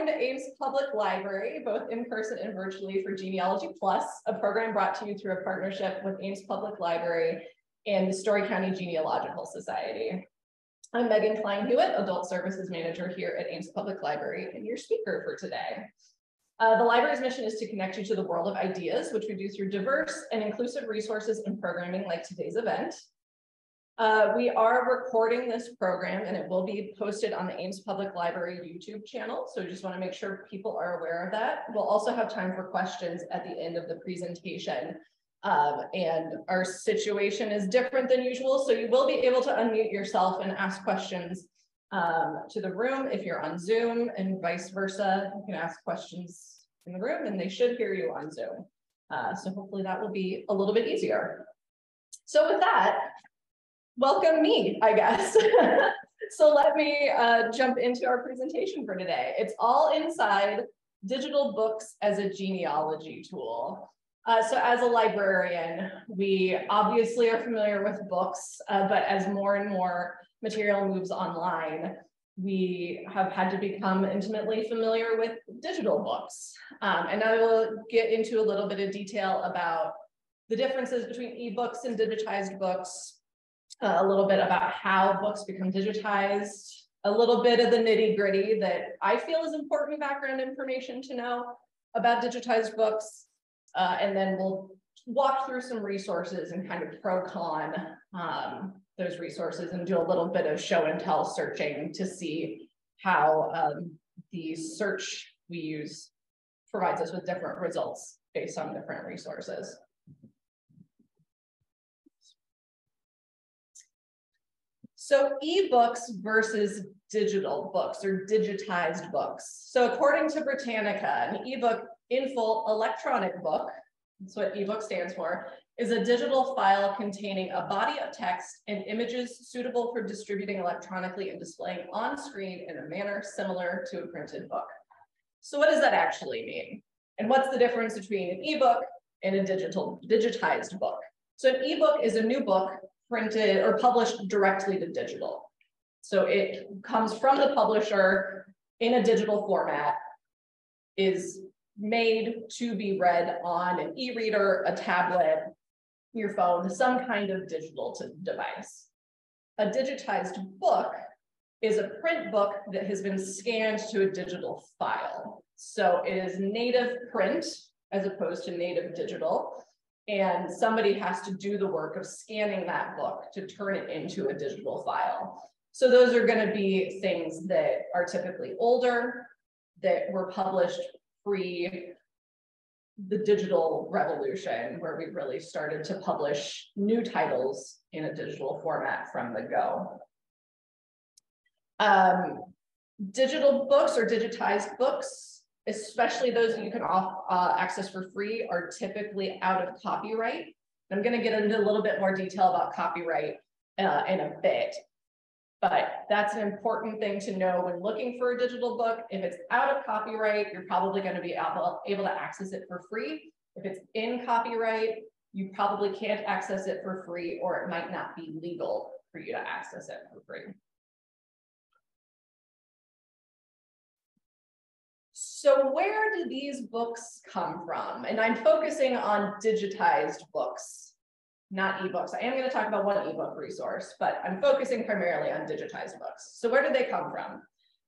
to Ames Public Library, both in person and virtually, for Genealogy Plus, a program brought to you through a partnership with Ames Public Library and the Story County Genealogical Society. I'm Megan Klein-Hewett, Adult Services Manager here at Ames Public Library, and your speaker for today. The library's mission is to connect you to the world of ideas, which we do through diverse and inclusive resources and programming like today's event. We are recording this program and it will be posted on the Ames Public Library YouTube channel. So just want to make sure people are aware of that. We'll also have time for questions at the end of the presentation. And our situation is different than usual. So you will be able to unmute yourself and ask questions to the room if you're on Zoom, and vice versa. You can ask questions in the room and they should hear you on Zoom. So hopefully that will be a little bit easier. So with that, welcome me, I guess. So let me jump into our presentation for today. It's all inside digital books as a genealogy tool. So as a librarian, we obviously are familiar with books, but as more and more material moves online, we have had to become intimately familiar with digital books. And I will get into a little bit of detail about the differences between ebooks and digitized books, a little bit about how books become digitized, a little bit of the nitty-gritty that I feel is important background information to know about digitized books, and then we'll walk through some resources and kind of pro-con those resources and do a little bit of show and tell searching to see how the search we use provides us with different results based on different resources. So ebooks versus digital books or digitized books. So according to Britannica, an ebook in full electronic book, that's what ebook stands for, is a digital file containing a body of text and images suitable for distributing electronically and displaying on screen in a manner similar to a printed book. So what does that actually mean? And what's the difference between an ebook and a digitized book? So an ebook is a new book printed or published directly to digital. So it comes from the publisher in a digital format, is made to be read on an e-reader, a tablet, your phone, some kind of digital device. A digitized book is a print book that has been scanned to a digital file. So it is native print as opposed to native digital. And somebody has to do the work of scanning that book to turn it into a digital file. So those are going to be things that are typically older, that were published pre the digital revolution, where we really started to publish new titles in a digital format from the go. Digital books or digitized books, especially those that you can access for free, are typically out of copyright. I'm going to get into a little bit more detail about copyright in a bit, but that's an important thing to know when looking for a digital book. If it's out of copyright, you're probably going to be able to access it for free. If it's in copyright, you probably can't access it for free, or it might not be legal for you to access it for free. So where do these books come from? And I'm focusing on digitized books, not ebooks. I am going to talk about one ebook resource, but I'm focusing primarily on digitized books. So where did they come from?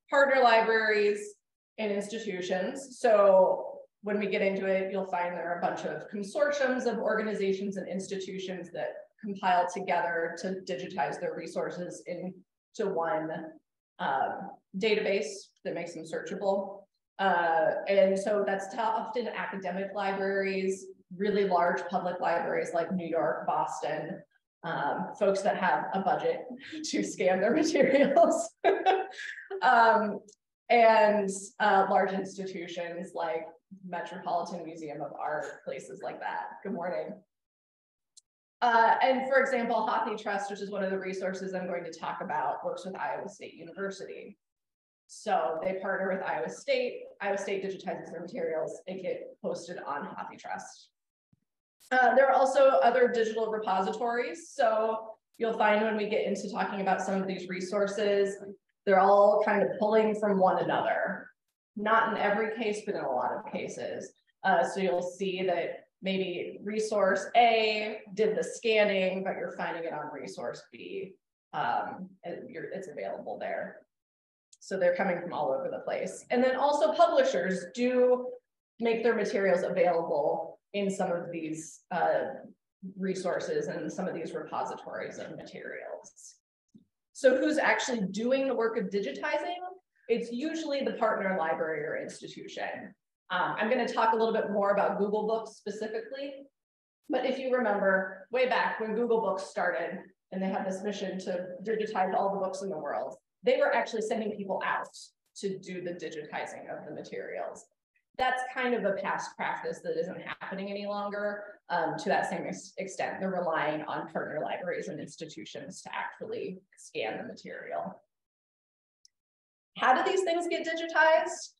Partner libraries and institutions. So when we get into it, you'll find there are a bunch of consortiums of organizations and institutions that compile together to digitize their resources into one database that makes them searchable. And so that's often academic libraries, really large public libraries like New York, Boston, folks that have a budget to scan their materials, and large institutions like Metropolitan Museum of Art, places like that. Good morning. And for example, HathiTrust, which is one of the resources I'm going to talk about, works with Iowa State University. So they partner with Iowa State digitizes their materials and get posted on HathiTrust. There are also other digital repositories. So you'll find when we get into talking about some of these resources, they're all kind of pulling from one another. Not in every case, but in a lot of cases. So you'll see that maybe resource A did the scanning, but you're finding it on resource B. It's available there. So they're coming from all over the place. And then also publishers do make their materials available in some of these resources and some of these repositories of materials. So who's actually doing the work of digitizing? It's usually the partner library or institution. I'm going to talk a little bit more about Google Books specifically, but if you remember way back when Google Books started and they had this mission to digitize all the books in the world, they were actually sending people out to do the digitizing of the materials. That's kind of a past practice that isn't happening any longer to that same extent. They're relying on partner libraries and institutions to actually scan the material. How do these things get digitized?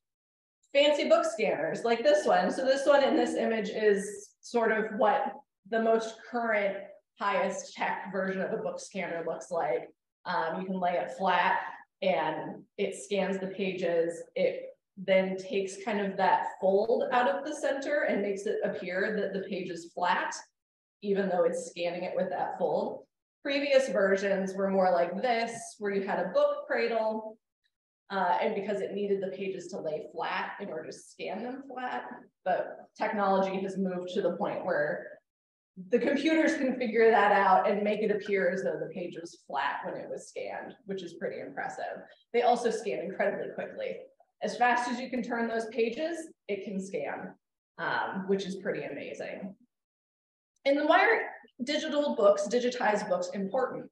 Fancy book scanners like this one. So this one in this image is sort of what the most current, highest tech version of a book scanner looks like. You can lay it flat and it scans the pages. It then takes kind of that fold out of the center and makes it appear that the page is flat, even though it's scanning it with that fold. Previous versions were more like this, where you had a book cradle, and because it needed the pages to lay flat in order to scan them flat, but technology has moved to the point where the computers can figure that out and make it appear as though the page was flat when it was scanned, which is pretty impressive. They also scan incredibly quickly. As fast as you can turn those pages, it can scan, which is pretty amazing. And then why are digital books, digitized books important?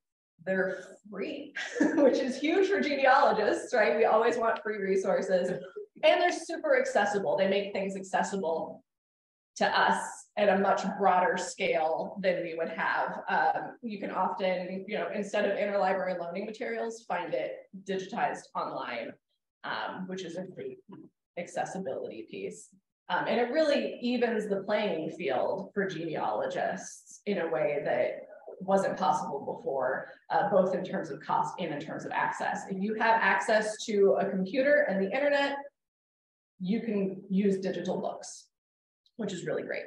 They're free, which is huge for genealogists, right? We always want free resources. And they're super accessible. They make things accessible to us at a much broader scale than we would have. You can often, instead of interlibrary loaning materials, find it digitized online, which is a great accessibility piece. And it really evens the playing field for genealogists in a way that wasn't possible before, both in terms of cost and in terms of access. If you have access to a computer and the internet, you can use digital books, which is really great.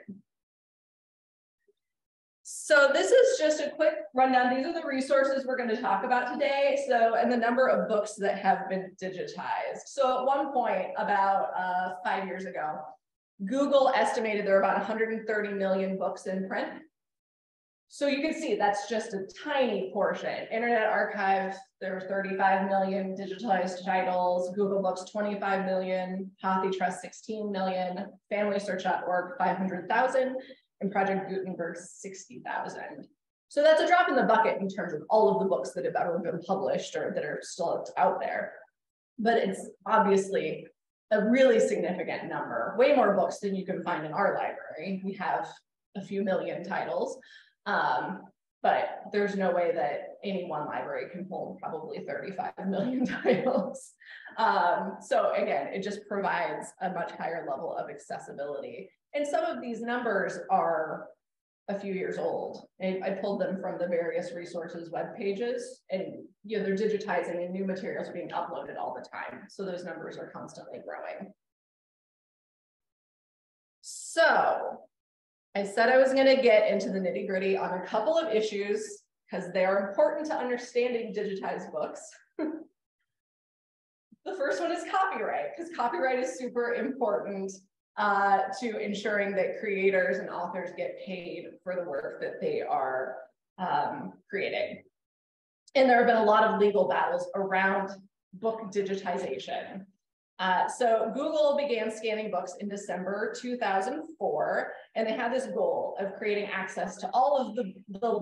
So this is just a quick rundown. These are the resources we're going to talk about today. So, and the number of books that have been digitized. So at one point, about 5 years ago, Google estimated there were about 130 million books in print. So you can see that's just a tiny portion. Internet Archive, there were 35 million digitized titles. Google Books, 25 million. HathiTrust, 16 million. FamilySearch.org, 500,000. And Project Gutenberg, 60,000. So that's a drop in the bucket in terms of all of the books that have ever been published or that are still out there. But it's obviously a really significant number, way more books than you can find in our library. We have a few million titles. But there's no way that any one library can hold probably 35 million titles. So again, it just provides a much higher level of accessibility. And some of these numbers are a few years old. I pulled them from the various resources web pages, and they're digitizing and new materials are being uploaded all the time. So those numbers are constantly growing. So I said I was going to get into the nitty-gritty on a couple of issues because they are important to understanding digitized books. The first one is copyright, because copyright is super important to ensuring that creators and authors get paid for the work that they are creating. And there have been a lot of legal battles around book digitization. So Google began scanning books in December 2004, and they had this goal of creating access to all of the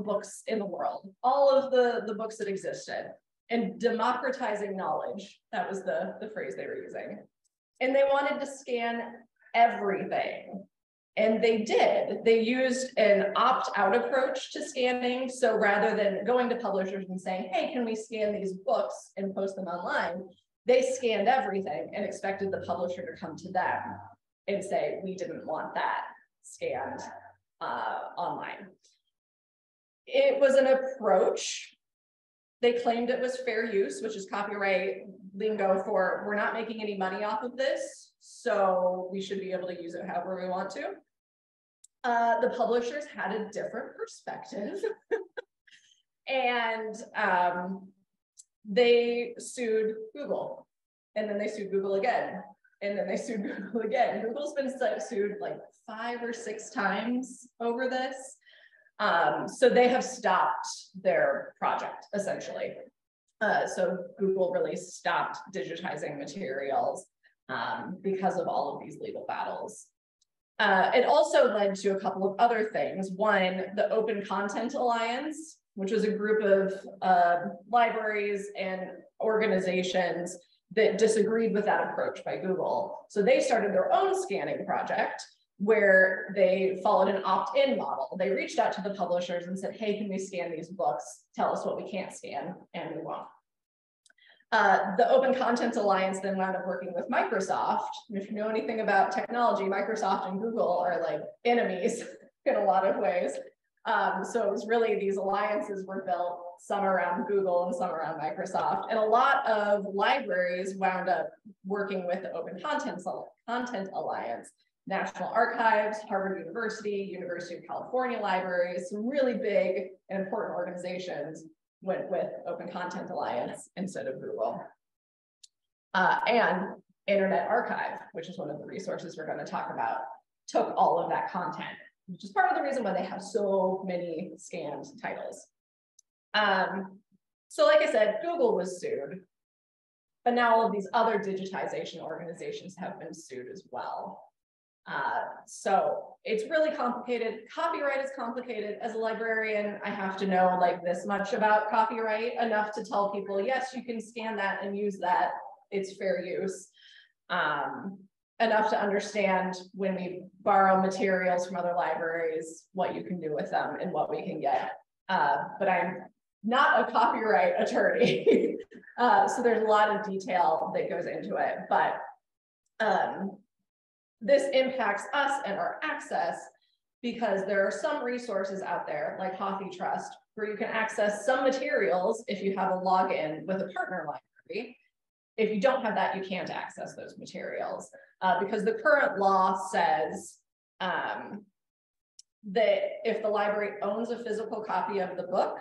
books in the world, all of the books that existed, and democratizing knowledge. That was the phrase they were using. And they wanted to scan everything. And they did. They used an opt-out approach to scanning. So rather than going to publishers and saying, hey, can we scan these books and post them online? They scanned everything and expected the publisher to come to them and say, we didn't want that scanned online. It was an approach They claimed it was fair use, which is copyright lingo for we're not making any money off of this, so we should be able to use it however we want to. The publishers had a different perspective. And they sued Google, and then they sued Google again, and then they sued Google again. Google's been sued like 5 or 6 times over this. So they have stopped their project, essentially. So Google really stopped digitizing materials because of all of these legal battles. It also led to a couple of other things. One, the Open Content Alliance, which was a group of libraries and organizations that disagreed with that approach by Google. So they started their own scanning project where they followed an opt-in model. They reached out to the publishers and said, hey, can we scan these books? Tell us what we can't scan, and we won't. The Open Content Alliance then wound up working with Microsoft. And if you know anything about technology, Microsoft and Google are like enemies in a lot of ways. So it was really, these alliances were built, some around Google and some around Microsoft. And a lot of libraries wound up working with the Open Content Alliance. National Archives, Harvard University, University of California libraries, some really big and important organizations went with Open Content Alliance instead of Google. And Internet Archive, which is one of the resources we're going to talk about, took all of that content, which is part of the reason why they have so many scanned titles. So like I said, Google was sued, but now all of these other digitization organizations have been sued as well. So it's really complicated. Copyright is complicated. As a librarian, I have to know like this much about copyright, enough to tell people, yes, you can scan that and use that. It's fair use. Enough to understand when we borrow materials from other libraries, what you can do with them and what we can get. But I'm not a copyright attorney. So there's a lot of detail that goes into it, but this impacts us and our access because there are some resources out there like HathiTrust where you can access some materials if you have a login with a partner library. If you don't have that, you can't access those materials because the current law says that if the library owns a physical copy of the book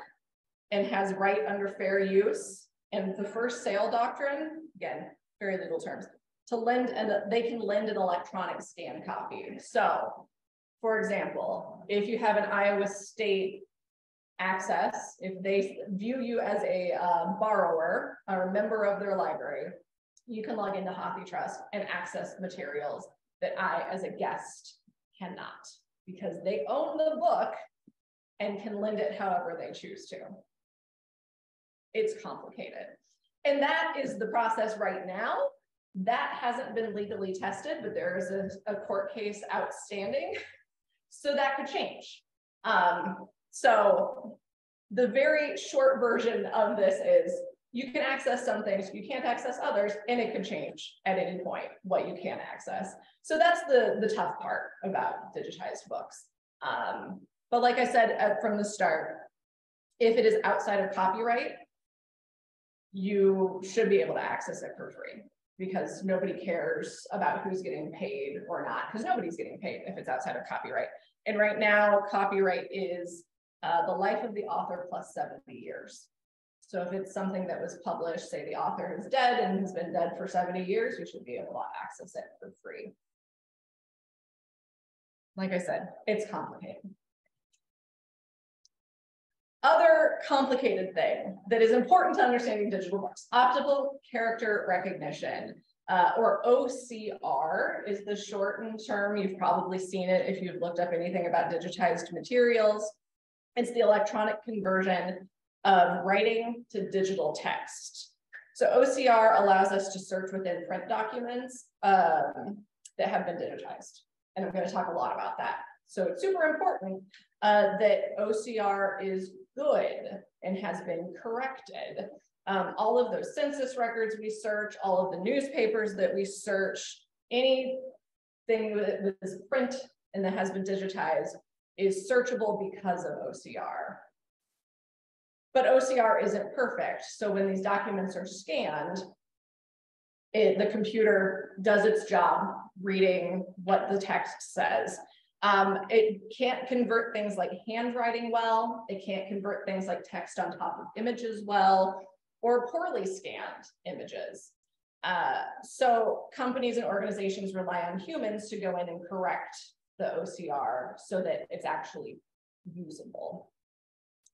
and has right under fair use, and the first sale doctrine, again, very legal terms, to lend, and they can lend an electronic scanned copy. So, for example, if you have an Iowa State access, if they view you as a borrower or a member of their library, you can log into HathiTrust and access materials that I, as a guest, cannot, because they own the book and can lend it however they choose to. It's complicated. And that is the process right now. That hasn't been legally tested, but there is a court case outstanding. So that could change. So the very short version of this is you can access some things, you can't access others, and it could change at any point what you can access. So that's the tough part about digitized books. But like I said from the start, if it is outside of copyright, you should be able to access it for free because nobody cares about who's getting paid or not, because nobody's getting paid if it's outside of copyright. And right now, copyright is the life of the author plus 70 years. So if it's something that was published, say the author is dead and has been dead for 70 years, you should be able to access it for free. Like I said, it's complicated. Other complicated thing that is important to understanding digital books, optical character recognition, or OCR is the shortened term. You've probably seen it if you've looked up anything about digitized materials. It's the electronic conversion of writing to digital text. So OCR allows us to search within print documents that have been digitized. And I'm going to talk a lot about that. So it's super important that OCR is good and has been corrected. All of those census records we search, all of the newspapers that we search, anything that is print and that has been digitized is searchable because of OCR. But OCR isn't perfect. So when these documents are scanned, the computer does its job reading what the text says. It can't convert things like handwriting well. It can't convert things like text on top of images well, or poorly scanned images. So companies and organizations rely on humans to go in and correct the OCR so that it's actually usable.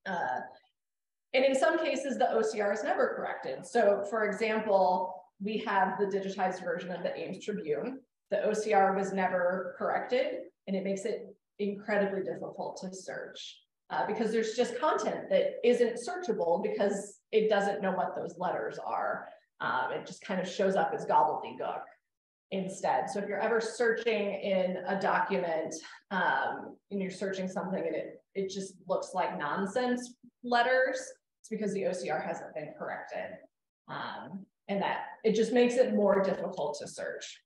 And in some cases, the OCR is never corrected. So for example, we have the digitized version of the Ames Tribune. The OCR was never corrected, and it makes it incredibly difficult to search because there's just content that isn't searchable because it doesn't know what those letters are. It just kind of shows up as gobbledygook instead. So if you're ever searching in a document and you're searching something and it just looks like nonsense letters, it's because the OCR hasn't been corrected. And that it just makes it more difficult to search.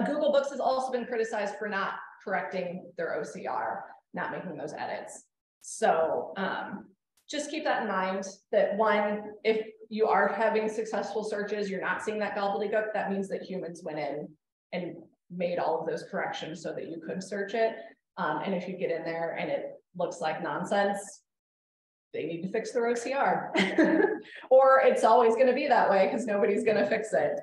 Google Books has also been criticized for not correcting their OCR, not making those edits. So just keep that in mind that one, if you are having successful searches, you're not seeing that gobbledygook, that means that humans went in and made all of those corrections so that you could search it. And if you get in there and it looks like nonsense, they need to fix their OCR. Or it's always going to be that way because nobody's going to fix it,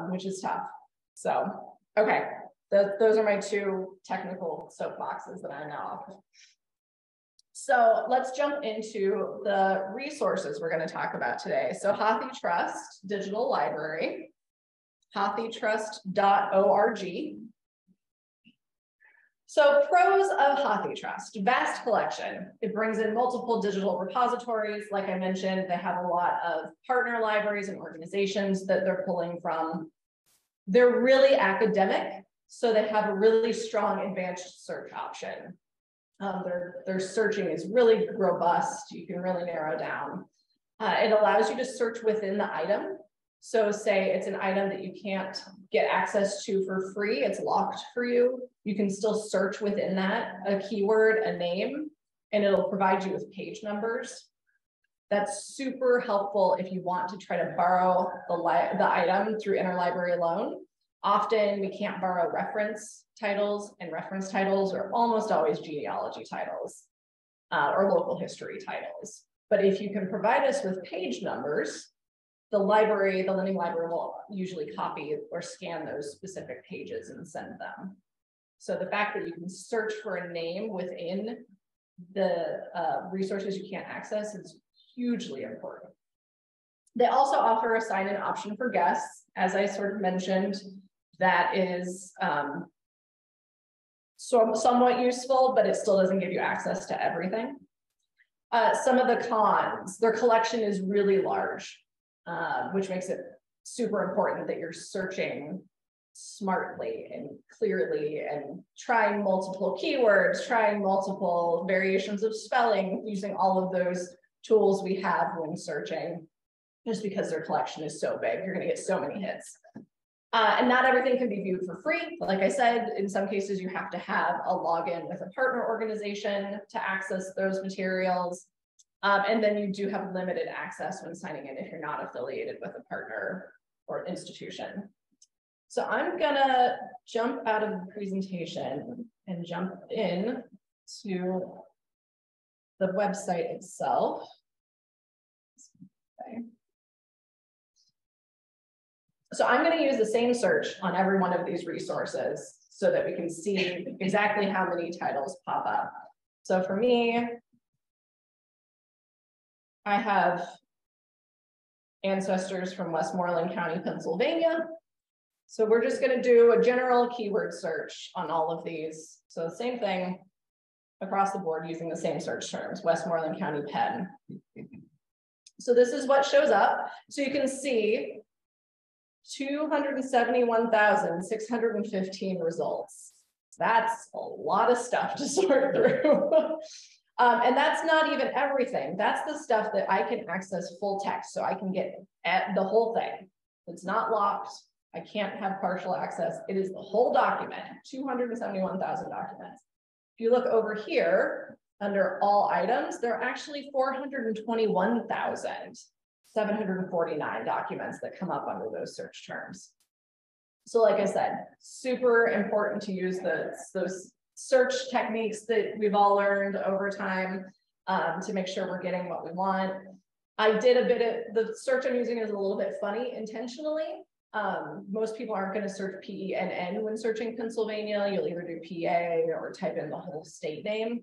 which is tough. So, okay, those are my two technical soapboxes that I know of. So let's jump into the resources we're going to talk about today. So HathiTrust Digital Library, hathitrust.org. So pros of HathiTrust, vast collection. It brings in multiple digital repositories. Like I mentioned, they have a lot of partner libraries and organizations that they're pulling from. They're really academic, so they have a really strong advanced search option. Their searching is really robust. You can really narrow down. It allows you to search within the item. So say it's an item that you can't get access to for free, it's locked for you. You can still search within that, a keyword, a name, and it'll provide you with page numbers. That's super helpful if you want to try to borrow the item through interlibrary loan. Often we can't borrow reference titles, and reference titles are almost always genealogy titles or local history titles. But if you can provide us with page numbers, the lending library will usually copy or scan those specific pages and send them. So the fact that you can search for a name within the resources you can't access is hugely important. They also offer a sign-in option for guests. As I sort of mentioned, that is somewhat useful, but it still doesn't give you access to everything. Some of the cons, their collection is really large, which makes it super important that you're searching smartly and clearly and trying multiple keywords, trying multiple variations of spelling, using all of those tools we have when searching, just because their collection is so big, you're going to get so many hits. And not everything can be viewed for free. Like I said, in some cases, you have to have a login with a partner organization to access those materials. And then you do have limited access when signing in if you're not affiliated with a partner or institution. So I'm gonna jump out of the presentation and jump in to the website itself. Okay. So I'm going to use the same search on every one of these resources so that we can see exactly how many titles pop up. So for me, I have ancestors from Westmoreland County, Pennsylvania. So we're just going to do a general keyword search on all of these. So the same thing across the board using the same search terms, Westmoreland County, Penn. So this is what shows up. So you can see 271,615 results. That's a lot of stuff to sort through. And that's not even everything. That's the stuff that I can access full text. So I can get at the whole thing. It's not locked. I can't have partial access. It is the whole document, 271,000 documents. If you look over here, under all items, there are actually 421,749 documents that come up under those search terms. So like I said, super important to use those search techniques that we've all learned over time to make sure we're getting what we want. I did a bit of, the search I'm using is a little bit funny intentionally. Most people aren't going to search PENN when searching Pennsylvania. You'll either do PA or type in the whole state name.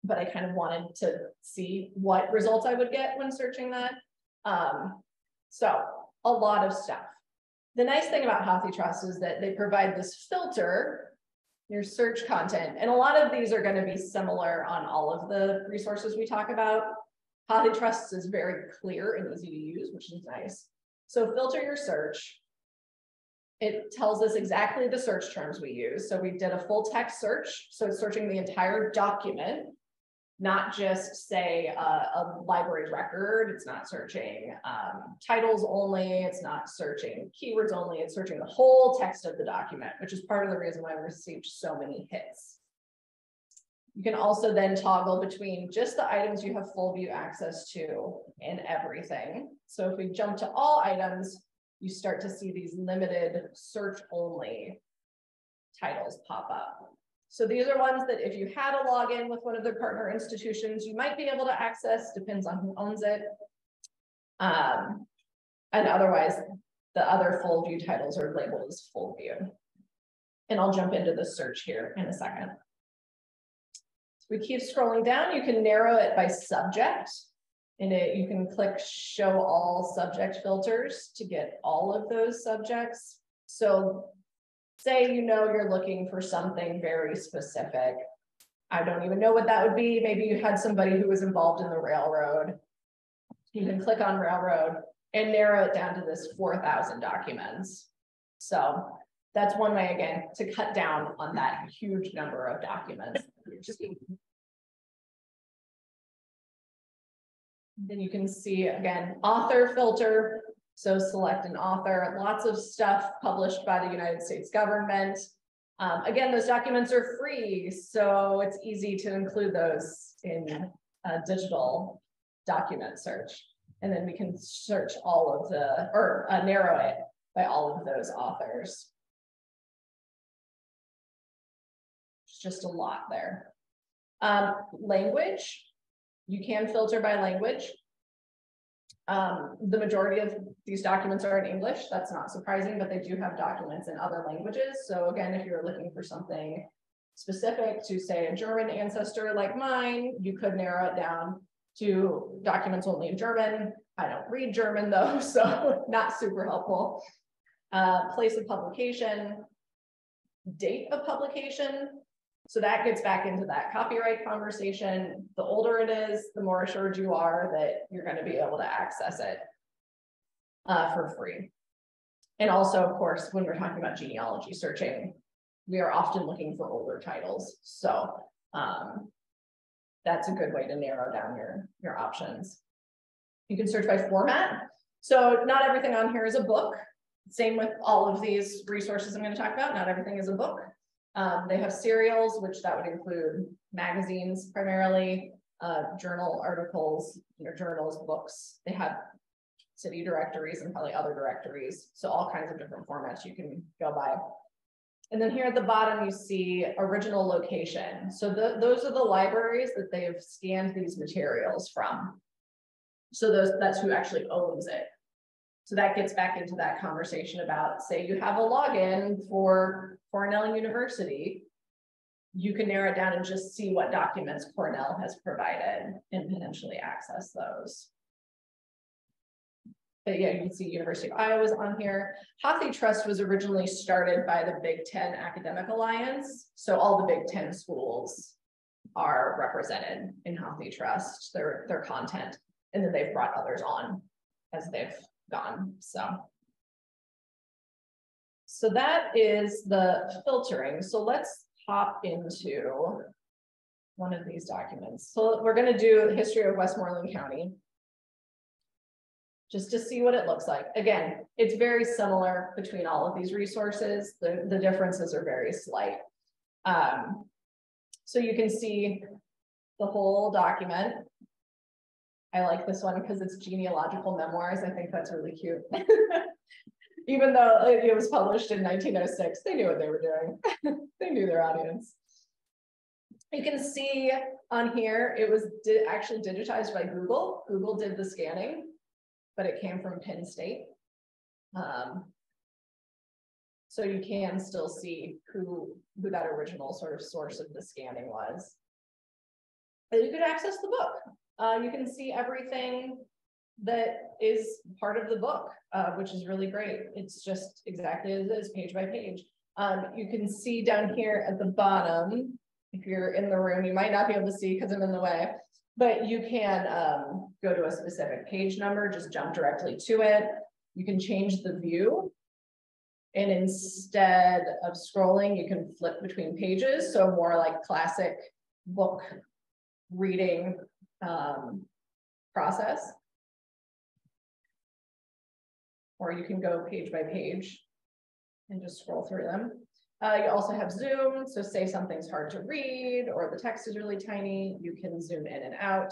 But I kind of wanted to see what results I would get when searching that. So a lot of stuff. The nice thing about HathiTrust is that they provide this filter, your search content, and a lot of these are going to be similar on all of the resources we talk about. HathiTrust is very clear and easy to use, which is nice. So filter your search. It tells us exactly the search terms we use. So we did a full text search. So it's searching the entire document, not just say a library record. It's not searching titles only. It's not searching keywords only. It's searching the whole text of the document, which is part of the reason why we received so many hits. You can also then toggle between just the items you have full view access to and everything. So if we jump to all items, you start to see these limited search only titles pop up. So these are ones that if you had a login with one of their partner institutions, you might be able to access, depends on who owns it. And otherwise, the other full view titles are labeled as full view. And I'll jump into the search here in a second. We keep scrolling down, you can narrow it by subject. And you can click show all subject filters to get all of those subjects. So say you're looking for something very specific. I don't even know what that would be. Maybe you had somebody who was involved in the railroad. You can click on railroad and narrow it down to this 4,000 documents. So that's one way, again, to cut down on that huge number of documents. Then you can see, again, author filter. So select an author, lots of stuff published by the United States government. Again, those documents are free, so it's easy to include those in a digital document search. And then we can search all of the, or narrow it by all of those authors. It's just a lot there. Language. You can filter by language. The majority of these documents are in English. That's not surprising, but they do have documents in other languages. So again, if you're looking for something specific to, say, a German ancestor like mine, you could narrow it down to documents only in German. I don't read German though, so not super helpful. Place of publication, date of publication. So that gets back into that copyright conversation. The older it is, the more assured you are that you're going to be able to access it for free. And also, of course, when we're talking about genealogy searching, we are often looking for older titles. So that's a good way to narrow down your options. You can search by format. So not everything on here is a book. Same with all of these resources I'm going to talk about. Not everything is a book. They have serials, which that would include magazines primarily, journal articles, journals, books. They have city directories and probably other directories. So all kinds of different formats you can go by. And then here at the bottom, you see original location. So those are the libraries that they have scanned these materials from. So that's who actually owns it. So that gets back into that conversation about, say you have a login for Cornell University, you can narrow it down and just see what documents Cornell has provided and potentially access those. But yeah, you can see University of Iowa's on here. HathiTrust was originally started by the Big Ten Academic Alliance. So all the Big Ten schools are represented in HathiTrust, their content, and then they've brought others on as they've gone. So that is the filtering. So let's hop into one of these documents. So we're going to do the history of Westmoreland County, just to see what it looks like. Again, it's very similar between all of these resources. The differences are very slight. So you can see the whole document. I like this one because it's genealogical memoirs. I think that's really cute. Even though it was published in 1906, they knew what they were doing. They knew their audience. You can see on here, it was actually digitized by Google. Google did the scanning, but it came from Penn State. So you can still see who that original sort of source of the scanning was. And you could access the book. You can see everything that is part of the book, which is really great. It's just exactly as it is, page by page. You can see down here at the bottom, if you're in the room, you might not be able to see because I'm in the way, but you can go to a specific page number, just jump directly to it. You can change the view. And instead of scrolling, you can flip between pages. So more like classic book reading process. Or you can go page by page and just scroll through them. You also have zoom, so say something's hard to read or the text is really tiny, you can zoom in and out.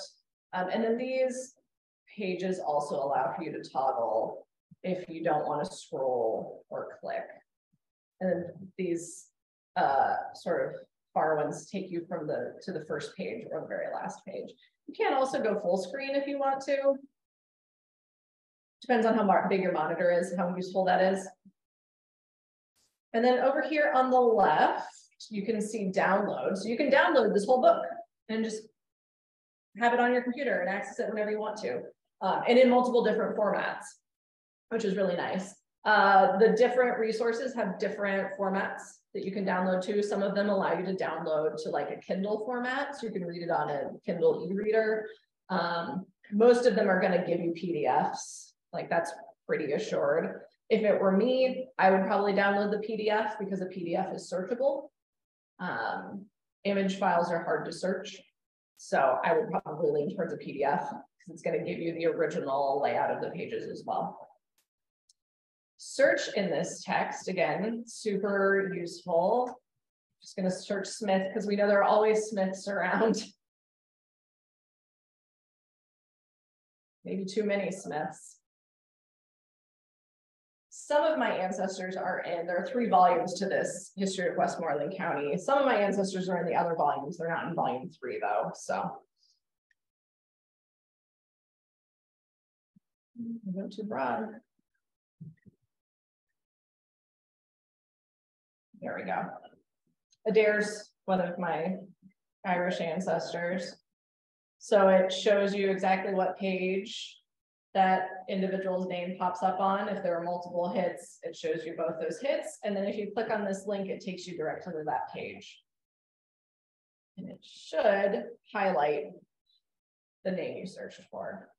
And then these pages also allow for you to toggle if you don't want to scroll or click. And then these sort of far ones take you from to the first page or the very last page. You can also go full screen if you want to. Depends on how big your monitor is, how useful that is. And then over here on the left, you can see download. So you can download this whole book and just have it on your computer and access it whenever you want to. And in multiple different formats, which is really nice. The different resources have different formats that you can download to. Some of them allow you to download to like a Kindle format, so you can read it on a Kindle e-reader. Most of them are going to give you PDFs, like that's pretty assured. If it were me, I would probably download the PDF because a PDF is searchable. Image files are hard to search, so I would probably lean towards a PDF because it's going to give you the original layout of the pages as well. Search in this text, again, super useful. Just going to search Smith because we know there are always Smiths around. Maybe too many Smiths. Some of my ancestors are in, there are 3 volumes to this History of Westmoreland County. Some of my ancestors are in the other volumes. They're not in volume 3 though, so. I went too broad. There we go. Adair's one of my Irish ancestors. So it shows you exactly what page that individual's name pops up on. If there are multiple hits, it shows you both those hits. And then if you click on this link, it takes you directly to that page. And it should highlight the name you searched for.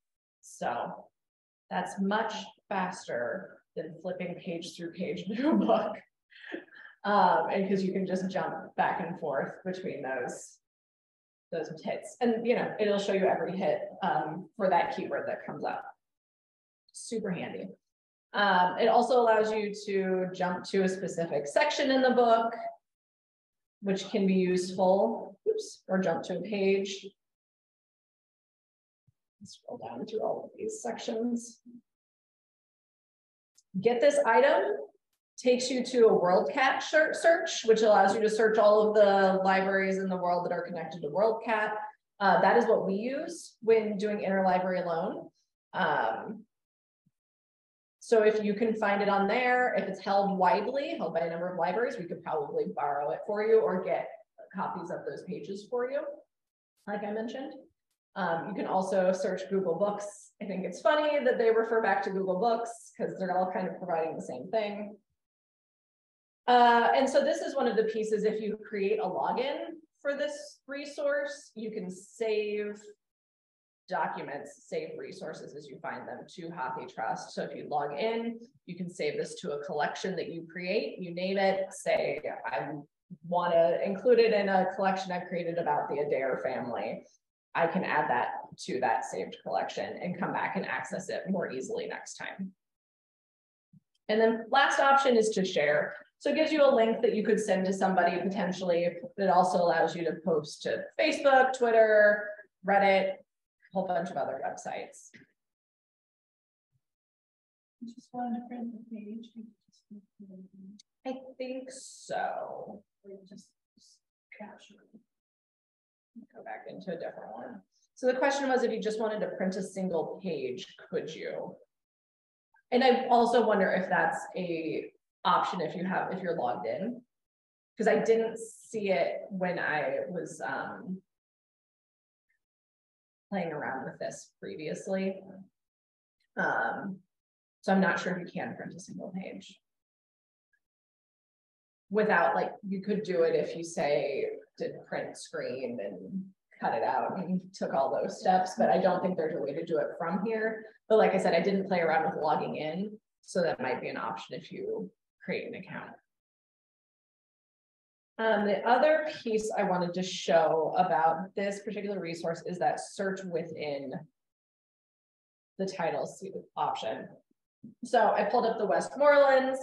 So that's much faster than flipping page through page through a book. And because you can just jump back and forth between those hits. And you know, it'll show you every hit for that keyword that comes up. Super handy. It also allows you to jump to a specific section in the book, which can be useful. Oops, or jump to a page. Scroll down through all of these sections. Get this item takes you to a WorldCat search, which allows you to search all of the libraries in the world that are connected to WorldCat. That is what we use when doing interlibrary loan. So if you can find it on there, if it's held widely, held by a number of libraries, we could probably borrow it for you or get copies of those pages for you, like I mentioned. You can also search Google Books. I think it's funny that they refer back to Google Books because they're all kind of providing the same thing. And so this is one of the pieces. If you create a login for this resource, you can save documents, save resources as you find them to HathiTrust. So if you log in, you can save this to a collection that you create, you name it, say, I want to include it in a collection I've created about the Adair family. I can add that to that saved collection and come back and access it more easily next time. And then last option is to share. So it gives you a link that you could send to somebody potentially. It also allows you to post to Facebook, Twitter, Reddit, a whole bunch of other websites. Just wanted to print the page. I think so. Just capture it. Go back into a different one. So the question was, if you just wanted to print a single page, could you? And I also wonder if that's a option if you're logged in, because I didn't see it when I was playing around with this previously. So I'm not sure if you can print a single page without, like, you could do it if you say did print screen and cut it out and took all those steps, but I don't think there's a way to do it from here. But like I said, I didn't play around with logging in, so that might be an option if you create an account. The other piece I wanted to show about this particular resource is that search within the titles option. So I pulled up the Westmorelands,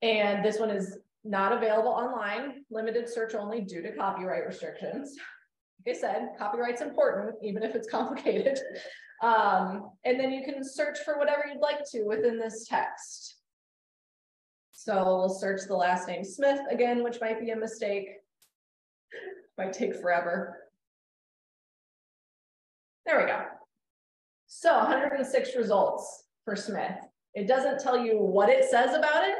and this one is not available online, limited search only due to copyright restrictions. Like I said, copyright's important, even if it's complicated. And then you can search for whatever you'd like to within this text. So we'll search the last name Smith again, which might be a mistake. Might take forever. There we go. So 106 results for Smith. It doesn't tell you what it says about it,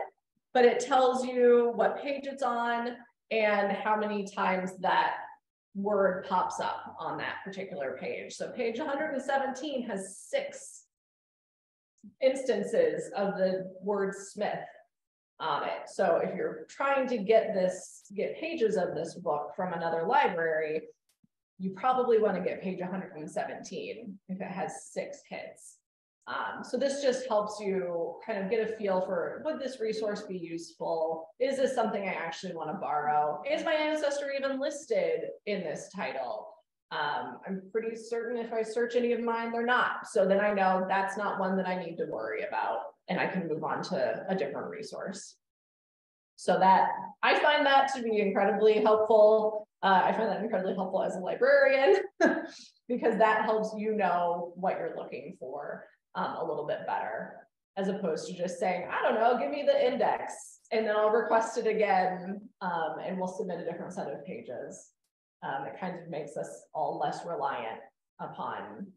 but it tells you what page it's on and how many times that word pops up on that particular page. So page 117 has 6 instances of the word Smith on it. So if you're trying to get pages of this book from another library, you probably want to get page 117 if it has 6 hits. So this just helps you kind of get a feel for, would this resource be useful? Is this something I actually want to borrow? Is my ancestor even listed in this title? I'm pretty certain if I search any of mine, they're not. So then I know that's not one that I need to worry about, and I can move on to a different resource. So that, I find that to be incredibly helpful. I find that incredibly helpful as a librarian because that helps you know what you're looking for a little bit better, as opposed to just saying, I don't know, give me the index, and then I'll request it again, and we'll submit a different set of pages. It kind of makes us all less reliant upon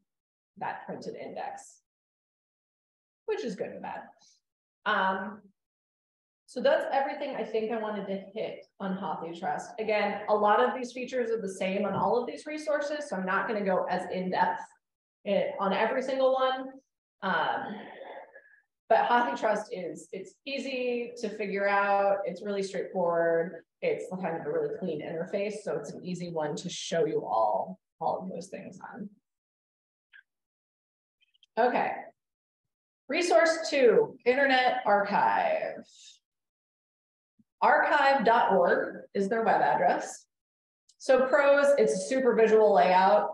that printed index, which is good and bad. So that's everything I think I wanted to hit on HathiTrust. Again, a lot of these features are the same on all of these resources, so I'm not going to go as in-depth on every single one. But HathiTrust it's easy to figure out. It's really straightforward. It's kind of a really clean interface, so it's an easy one to show you all of those things on. Okay. Resource 2, Internet Archive. Archive.org is their web address. So pros, it's a super visual layout.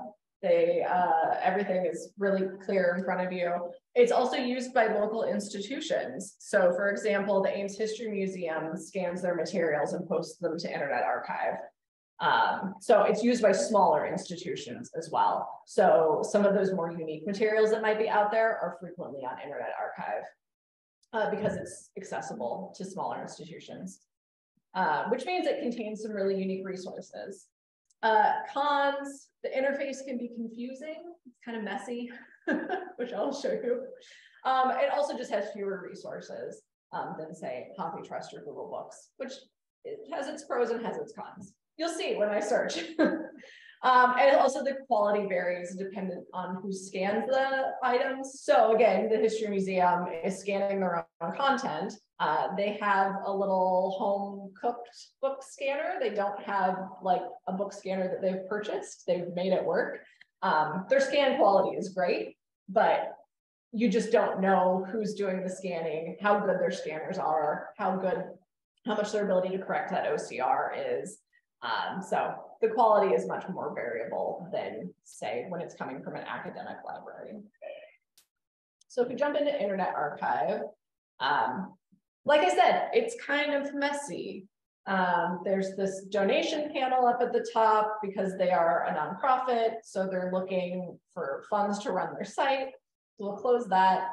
Everything is really clear in front of you. It's also used by local institutions. So for example, the Ames History Museum scans their materials and posts them to Internet Archive. So it's used by smaller institutions as well. So some of those more unique materials that might be out there are frequently on Internet Archive because it's accessible to smaller institutions, which means it contains some really unique resources. Cons, the interface can be confusing. It's kind of messy, which I'll show you. It also just has fewer resources than, say, HathiTrust or Google Books, which it has its pros and has its cons. You'll see when I search. And also the quality varies dependent on who scans the items. So again, the History Museum is scanning their own content. They have a little home cooked book scanner. They don't have like a book scanner that they've purchased. They've made it work. Their scan quality is great, but you just don't know who's doing the scanning, how good their scanners are, how much their ability to correct that OCR is. So the quality is much more variable than, say, when it's coming from an academic library. So if we jump into Internet Archive, like I said, it's kind of messy. There's this donation panel up at the top because they are a nonprofit, so they're looking for funds to run their site. So we'll close that.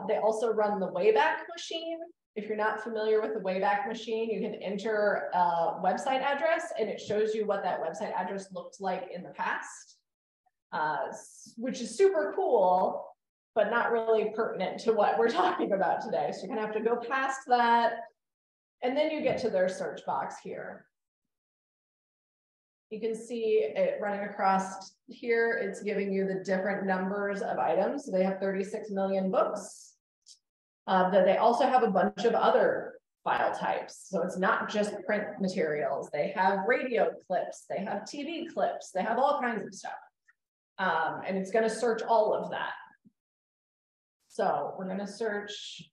They also run the Wayback Machine. If you're not familiar with the Wayback Machine, you can enter a website address and it shows you what that website address looked like in the past, which is super cool, but not really pertinent to what we're talking about today. So you're gonna have to go past that. And then you get to their search box here. You can see it running across here. It's giving you the different numbers of items. So they have 36 million books. That they also have a bunch of other file types. So it's not just print materials. They have radio clips, they have TV clips, they have all kinds of stuff. And it's going to search all of that. So we're going to search,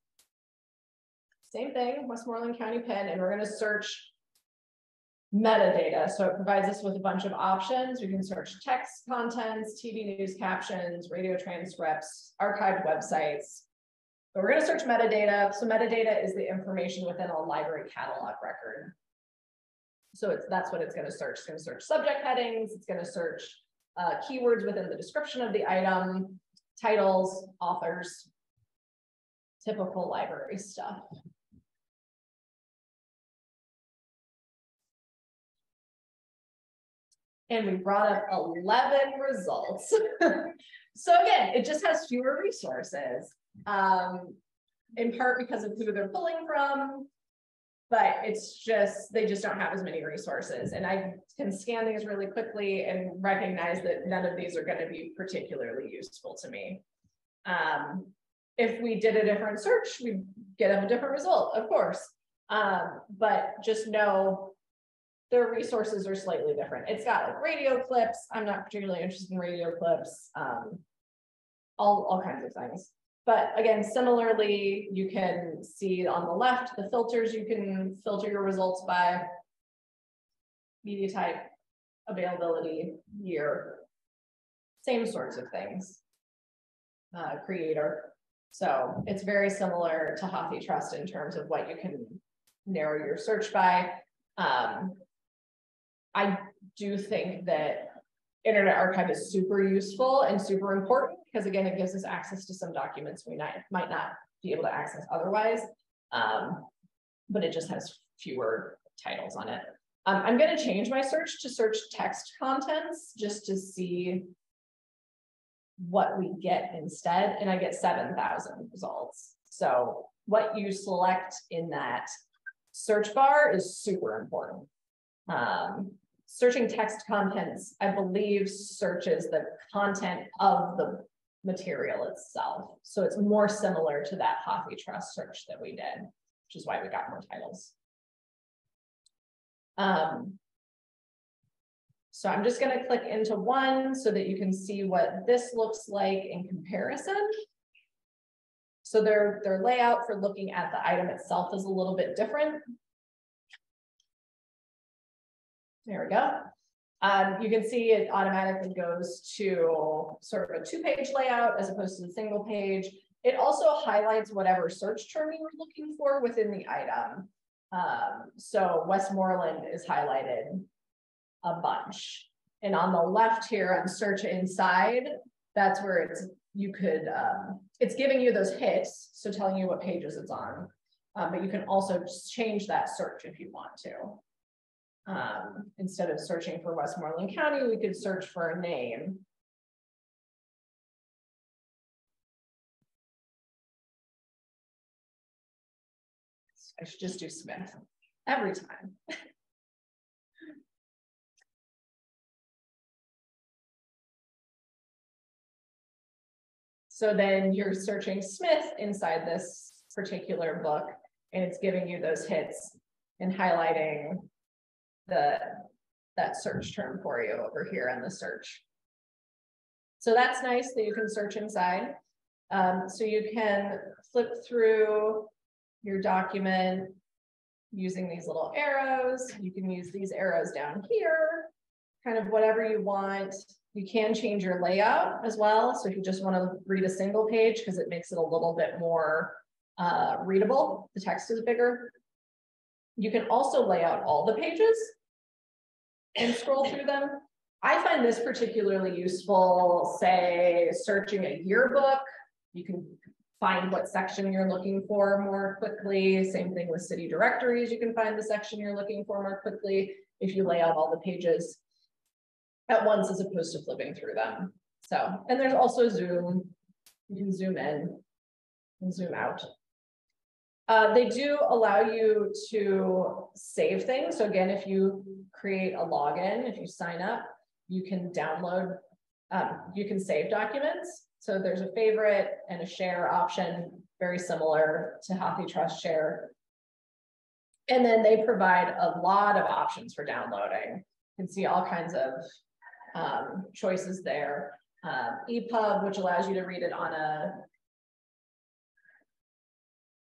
same thing, Westmoreland County Penn, and we're going to search metadata. So it provides us with a bunch of options. We can search text contents, TV news captions, radio transcripts, archived websites. But we're going to search metadata. So metadata is the information within a library catalog record. So that's what it's going to search. It's going to search subject headings. It's going to search keywords within the description of the item, titles, authors, typical library stuff. And we brought up 11 results. So again, it just has fewer resources. In part because of who they're pulling from, but it's just, they just don't have as many resources. And I can scan these really quickly and recognize that none of these are going to be particularly useful to me. If we did a different search, we'd get a different result, of course. But just know their resources are slightly different. It's got like radio clips. I'm not particularly interested in radio clips, all kinds of things. But again, similarly, you can see on the left, the filters, you can filter your results by media type, availability, year, same sorts of things, creator. So it's very similar to HathiTrust in terms of what you can narrow your search by. I do think that Internet Archive is super useful and super important because again, it gives us access to some documents we might not be able to access otherwise, but it just has fewer titles on it. I'm going to change my search to search text contents just to see what we get instead, and I get 7,000 results. So what you select in that search bar is super important. Searching text contents, I believe, searches the content of the material itself. So it's more similar to that HathiTrust search that we did, which is why we got more titles. So I'm just going to click into one so that you can see what this looks like in comparison. So their layout for looking at the item itself is a little bit different. There we go. You can see it automatically goes to sort of a 2-page layout as opposed to the single page. It also highlights whatever search term you were looking for within the item. So Westmoreland is highlighted a bunch. And on the left here on search inside, that's where it's giving you those hits, so telling you what pages it's on. But you can also change that search if you want to. Instead of searching for Westmoreland County, we could search for a name. I should just do Smith every time. So then you're searching Smith inside this particular book, and it's giving you those hits and highlighting that search term for you over here in the search. So that's nice that you can search inside. So you can flip through your document using these little arrows. You can use these arrows down here, kind of whatever you want. You can change your layout as well. So if you just want to read a single page, because it makes it a little bit more readable. The text is bigger. You can also lay out all the pages and scroll through them. I find this particularly useful, say, searching a yearbook. You can find what section you're looking for more quickly. Same thing with city directories. You can find the section you're looking for more quickly if you lay out all the pages at once as opposed to flipping through them. So, and there's also zoom. You can zoom in and zoom out. They do allow you to save things. So again, if you create a login, if you sign up, you can download, you can save documents. So there's a favorite and a share option, very similar to HathiTrust Share. And then they provide a lot of options for downloading. You can see all kinds of choices there. EPUB, which allows you to read it on a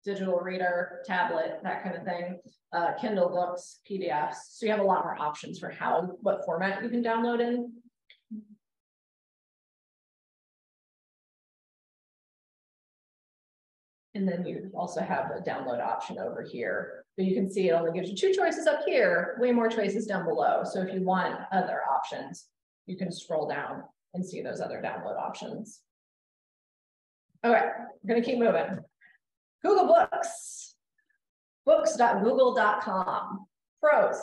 digital reader, tablet, that kind of thing. Kindle books, PDFs. So you have a lot more options for what format you can download in. And then you also have a download option over here. But you can see it only gives you 2 choices up here, way more choices down below. So if you want other options, you can scroll down and see those other download options. Okay, we're gonna keep moving. Google Books, books.google.com. Pros,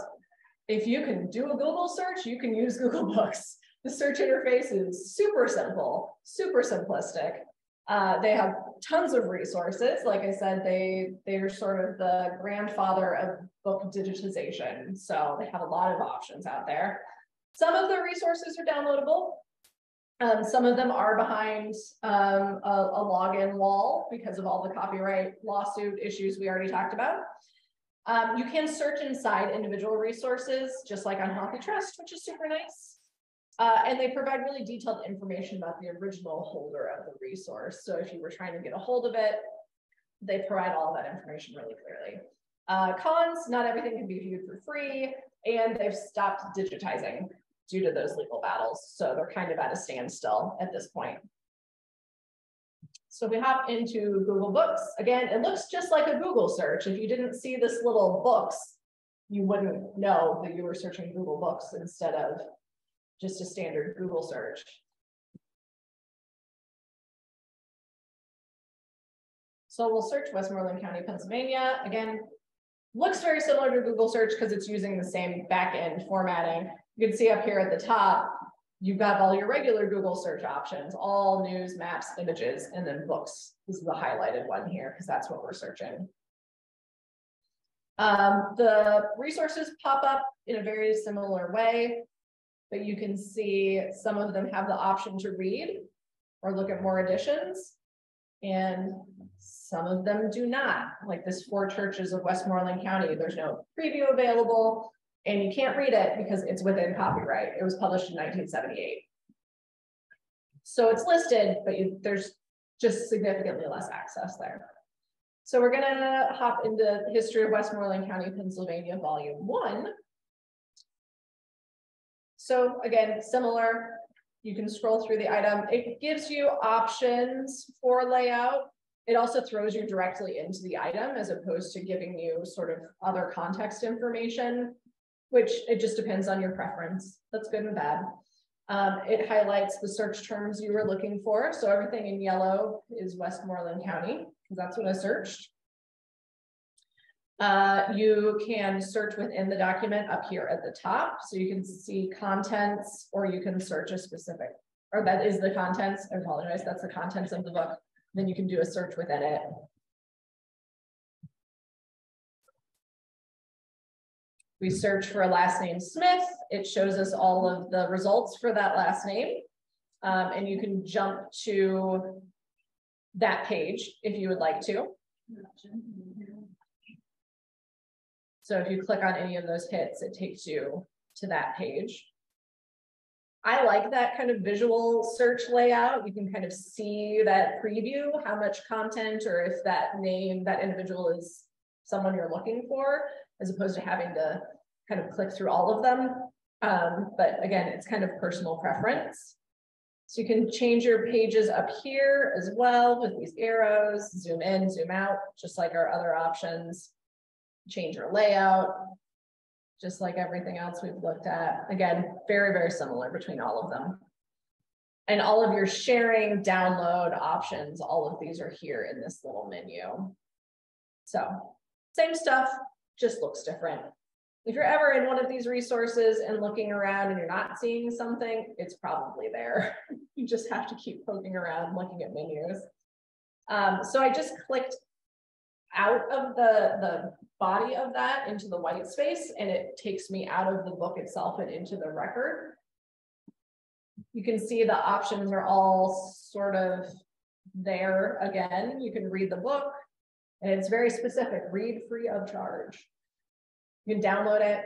if you can do a Google search, you can use Google Books. The search interface is super simple, super simplistic. They have tons of resources. Like I said, they're sort of the grandfather of book digitization. So they have a lot of options out there. Some of the resources are downloadable. Some of them are behind a login wall because of all the copyright lawsuit issues we already talked about. You can search inside individual resources, just like on HathiTrust, which is super nice. And they provide really detailed information about the original holder of the resource. So if you were trying to get a hold of it, they provide all of that information really clearly. Cons, not everything can be viewed for free, and they've stopped digitizing due to those legal battles. So they're kind of at a standstill at this point. So if we hop into Google Books, again, it looks just like a Google search. If you didn't see this little books, you wouldn't know that you were searching Google Books instead of just a standard Google search. So we'll search Westmoreland County, Pennsylvania. Again, looks very similar to Google search because it's using the same back-end formatting. You can see up here at the top, you've got all your regular Google search options, all news, maps, images, and then books. This is the highlighted one here because that's what we're searching. The resources pop up in a very similar way, but you can see some of them have the option to read or look at more editions, and some of them do not. Like this 4 Churches of Westmoreland County, there's no preview available, and you can't read it because it's within copyright. It was published in 1978. So it's listed, but there's just significantly less access there. So we're gonna hop into History of Westmoreland County, Pennsylvania, Volume 1. So again, similar, you can scroll through the item. It gives you options for layout. It also throws you directly into the item as opposed to giving you sort of other context information, which it just depends on your preference. That's good and bad. It highlights the search terms you were looking for. So everything in yellow is Westmoreland County, because that's what I searched. You can search within the document up here at the top. So you can see contents, or you can search a specific, or that is the contents. I apologize, that's the contents of the book. Then you can do a search within it. We search for a last name Smith. It shows us all of the results for that last name. And you can jump to that page if you would like to. So if you click on any of those hits, it takes you to that page. I like that kind of visual search layout. You can kind of see that preview, how much content, or if that name, that individual is someone you're looking for, as opposed to having to kind of click through all of them. But again, it's kind of personal preference. So you can change your pages up here as well with these arrows, zoom in, zoom out, just like our other options. Change your layout, just like everything else we've looked at. Again, very, very similar between all of them. And all of your sharing, download options, all of these are here in this little menu. So same stuff, just looks different. If you're ever in one of these resources and looking around and you're not seeing something, it's probably there. You just have to keep poking around, looking at menus. So I just clicked out of the body of that into the white space, and it takes me out of the book itself and into the record. You can see the options are all sort of there again. You can read the book, and it's very specific, read free of charge. You can download it,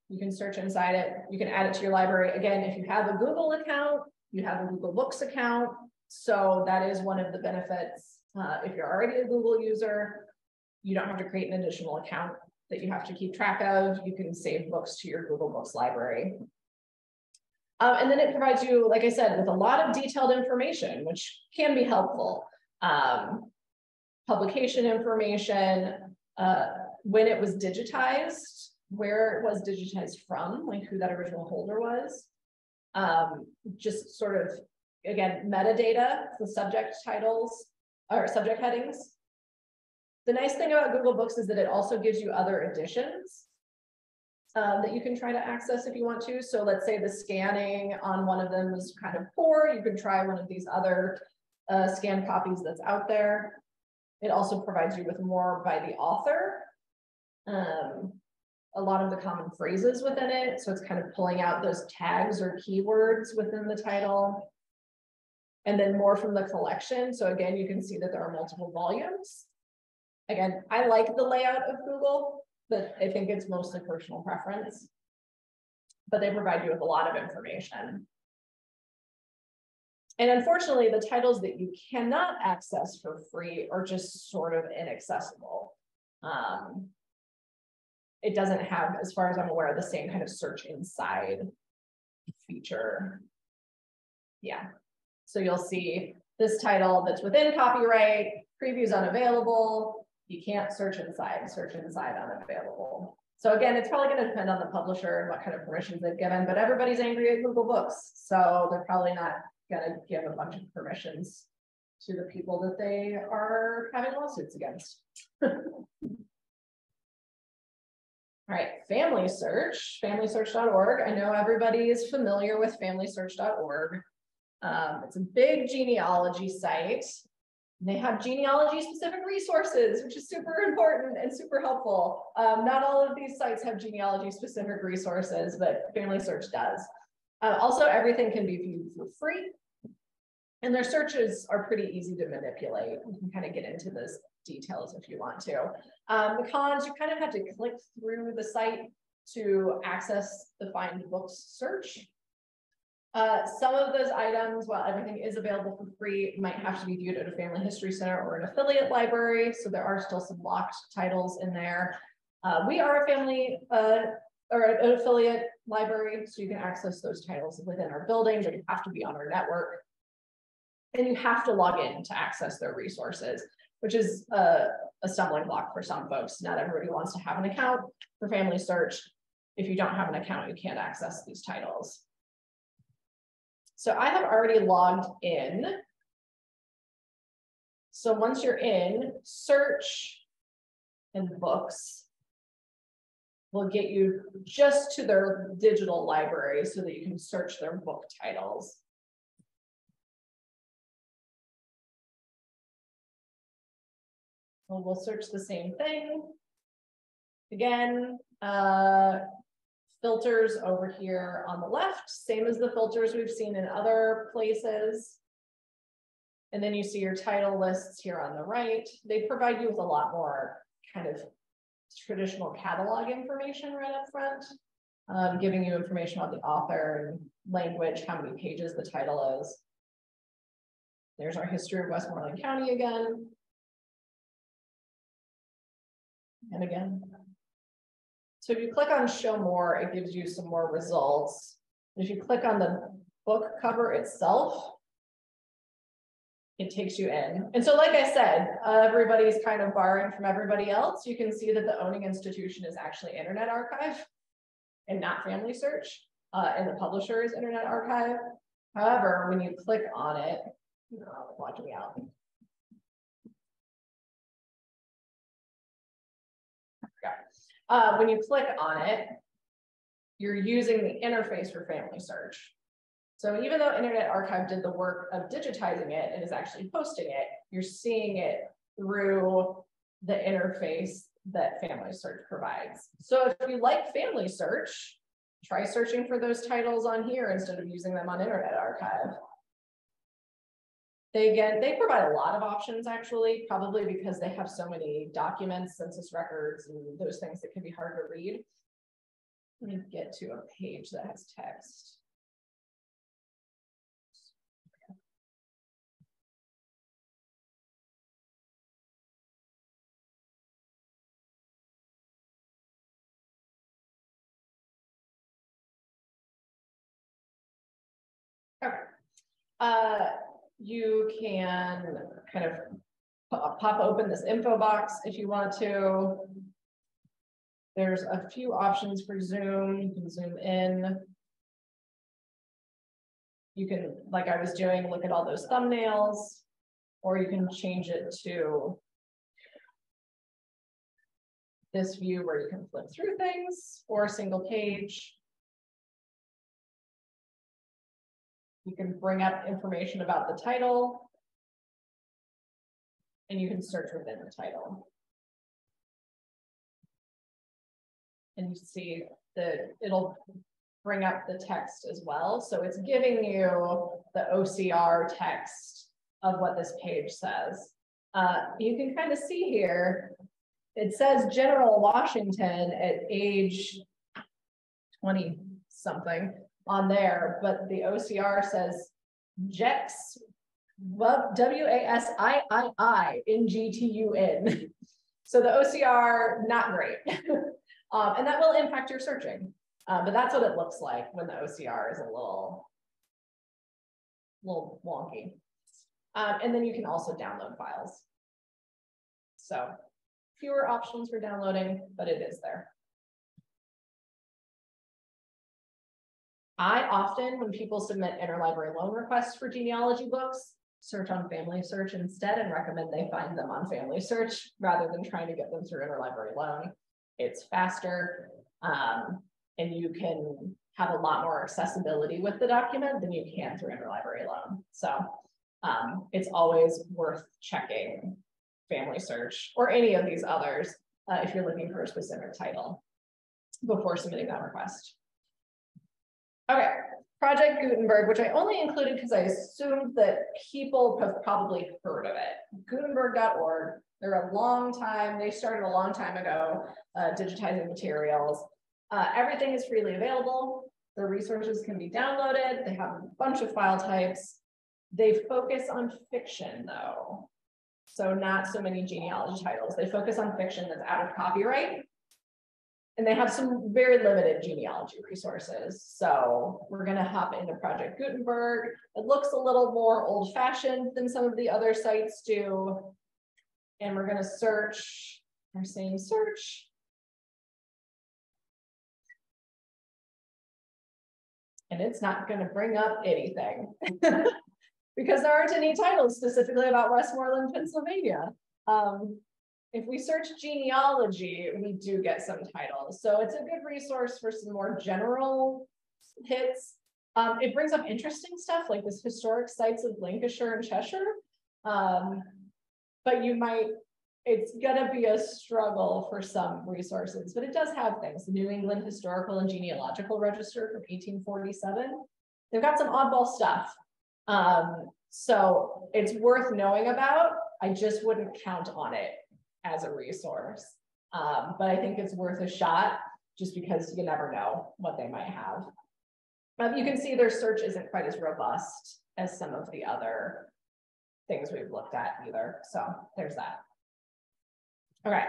you can search inside it, you can add it to your library. Again, if you have a Google account, you have a Google Books account. So that is one of the benefits. If you're already a Google user, you don't have to create an additional account that you have to keep track of. You can save books to your Google Books library. And then it provides you, like I said, with a lot of detailed information, which can be helpful. Publication information, when it was digitized, where it was digitized from, like who that original holder was. Just sort of, again, metadata, the subject titles or subject headings. The nice thing about Google Books is that it also gives you other editions that you can try to access if you want to. So let's say the scanning on one of them is kind of poor. You could try one of these other scanned copies that's out there. It also provides you with more by the author. A lot of the common phrases within it. So it's kind of pulling out those tags or keywords within the title. And then more from the collection. So again, you can see that there are multiple volumes. Again, I like the layout of Google, but I think it's mostly personal preference. But they provide you with a lot of information. And unfortunately, the titles that you cannot access for free are just sort of inaccessible. It doesn't have, as far as I'm aware, the same kind of search inside feature. Yeah, so you'll see this title that's within copyright, previews unavailable, you can't search inside unavailable. So again, it's probably going to depend on the publisher and what kind of permissions they've given, but everybody's angry at Google Books, so they're probably not going to give a bunch of permissions to the people that they are having lawsuits against. All right, Family Search, familysearch.org. I know everybody is familiar with familysearch.org. It's a big genealogy site. They have genealogy specific resources, which is super important and super helpful. Not all of these sites have genealogy specific resources, but Family Search does. Also, everything can be viewed for free. And their searches are pretty easy to manipulate. We can kind of get into those details if you want to. The cons, you kind of have to click through the site to access the Find Books search. Some of those items, while everything is available for free, might have to be viewed at a family history center or an affiliate library. So there are still some locked titles in there. We are a family or an affiliate library, so you can access those titles within our building, but you have to be on our network. And you have to log in to access their resources, which is a stumbling block for some folks. Not everybody wants to have an account for Family Search. If you don't have an account, you can't access these titles. So I have already logged in. So once you're in, search and books will get you just to their digital library so that you can search their book titles. We'll search the same thing. Again, filters over here on the left, same as the filters we've seen in other places. And then you see your title lists here on the right. They provide you with a lot more kind of traditional catalog information right up front, giving you information on the author and language, how many pages the title is. There's our history of Westmoreland County again. And again. So if you click on show more, it gives you some more results. If you click on the book cover itself, it takes you in. And so, like I said, everybody's kind of borrowing from everybody else. You can see that the owning institution is actually Internet Archive and not Family Search, and the publisher is Internet Archive. However, when you click on it, watch me out. When you click on it, you're using the interface for Family Search. So even though Internet Archive did the work of digitizing it and is actually posting it, you're seeing it through the interface that Family Search provides. So if you like Family Search, try searching for those titles on here instead of using them on Internet Archive. They provide a lot of options, actually, probably because they have so many documents, census records, and those things that can be hard to read. Let me get to a page that has text. Okay. You can kind of pop open this info box if you want to. There's a few options for Zoom. You can zoom in. You can, like I was doing, look at all those thumbnails, or you can change it to this view where you can flip through things, or a single page. You can bring up information about the title, and you can search within the title. And you see that it'll bring up the text as well. So it's giving you the OCR text of what this page says. You can kind of see here, it says General Washington at age 20 something on there, but the OCR says Jex, WASIIINGTUN. So the OCR, not great. And that will impact your searching. But that's what it looks like when the OCR is a little wonky. And then you can also download files. So fewer options for downloading, but it is there. I often, when people submit interlibrary loan requests for genealogy books, search on Family Search instead and recommend they find them on Family Search rather than trying to get them through interlibrary loan. It's faster, and you can have a lot more accessibility with the document than you can through interlibrary loan. So it's always worth checking Family Search or any of these others if you're looking for a specific title before submitting that request. Okay, Project Gutenberg, which I only included because I assumed that people have probably heard of it. Gutenberg.org. They're a long time, they started a long time ago, digitizing materials. Everything is freely available. The resources can be downloaded. They have a bunch of file types. They focus on fiction though. So not so many genealogy titles. They focus on fiction that's out of copyright. And they have some very limited genealogy resources. So we're gonna hop into Project Gutenberg. It looks a little more old-fashioned than some of the other sites do. And we're gonna search our same search. And it's not gonna bring up anything because there aren't any titles specifically about Westmoreland, Pennsylvania. If we search genealogy, we do get some titles. So it's a good resource for some more general hits. It brings up interesting stuff like this historic sites of Lancashire and Cheshire. But it's gonna be a struggle for some resources, but it does have things. The New England Historical and Genealogical Register from 1847. They've got some oddball stuff. So it's worth knowing about. I just wouldn't count on it as a resource. But I think it's worth a shot just because you never know what they might have. You can see their search isn't quite as robust as some of the other things we've looked at either. So there's that. Okay,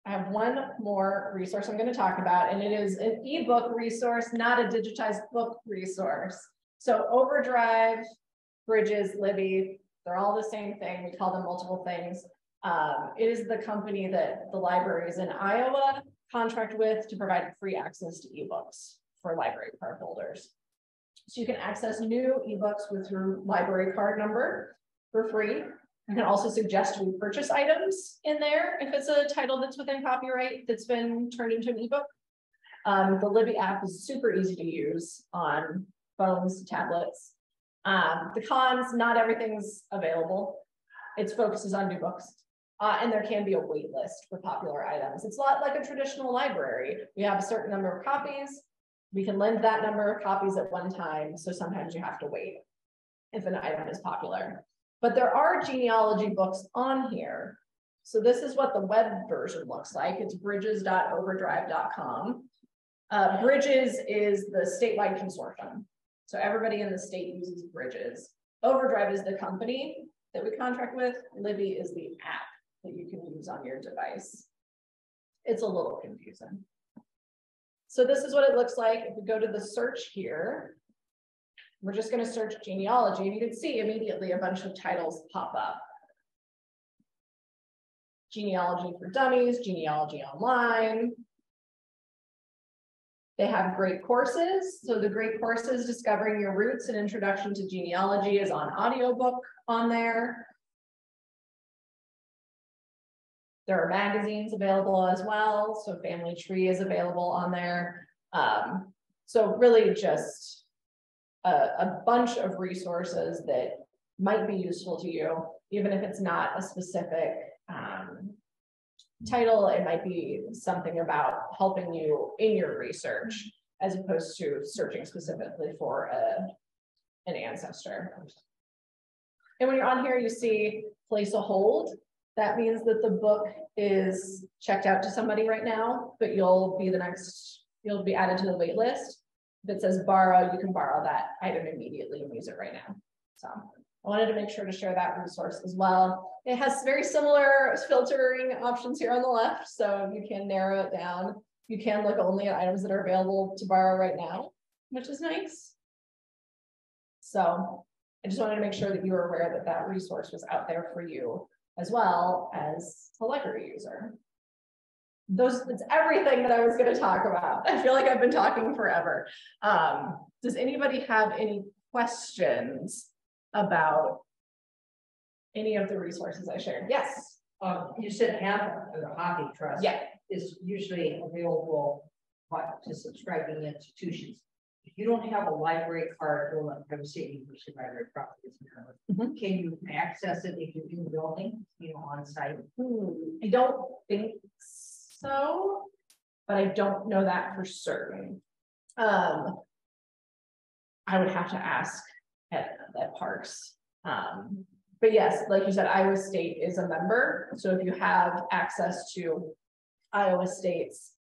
I have one more resource I'm going to talk about, and it is an ebook resource, not a digitized book resource. So Overdrive, Bridges, Libby, They're all the same thing. We call them multiple things. It is the company that the libraries in Iowa contract with to provide free access to ebooks for library card holders. So you can access new ebooks with your library card number for free. You can also suggest repurchase items in there if it's a title that's within copyright that's been turned into an ebook. The Libby app is super easy to use on phones, tablets. The cons, not everything's available. It focuses on new books. And there can be a wait list for popular items. It's a lot like a traditional library. We have a certain number of copies. We can lend that number of copies at one time. So sometimes you have to wait if an item is popular. But there are genealogy books on here. So this is what the web version looks like. It's bridges.overdrive.com. Bridges is the statewide consortium. So everybody in the state uses Bridges. Overdrive is the company that we contract with. Libby is the app that you can use on your device. It's a little confusing. So this is what it looks like. If we go to the search here, we're just going to search genealogy, and you can see immediately a bunch of titles pop up. Genealogy for Dummies, Genealogy Online. They have great courses. So the great courses, Discovering Your Roots and Introduction to Genealogy, is on audiobook on there. There are magazines available as well. So Family Tree is available on there. So really just a bunch of resources that might be useful to you, even if it's not a specific title. It might be something about helping you in your research, as opposed to searching specifically for an ancestor. And when you're on here, you see place a hold. That means that the book is checked out to somebody right now, but you'll be added to the wait list. If it says borrow, you can borrow that item immediately and use it right now. So I wanted to make sure to share that resource as well. It has very similar filtering options here on the left, so you can narrow it down. You can look only at items that are available to borrow right now, which is nice. So I just wanted to make sure that you were aware that that resource was out there for you as well as a library user. That's everything that I was going to talk about. I feel like I've been talking forever. Does anybody have any questions about any of the resources I shared? Yes. You said half of the hobby trust is usually available to subscribing institutions. If you don't have a library card or a private state university library property, can you access it if you're in the building, on site? I don't think so, but I don't know that for certain. I would have to ask at Parks. But yes, like you said, Iowa State is a member. So if you have access to Iowa State's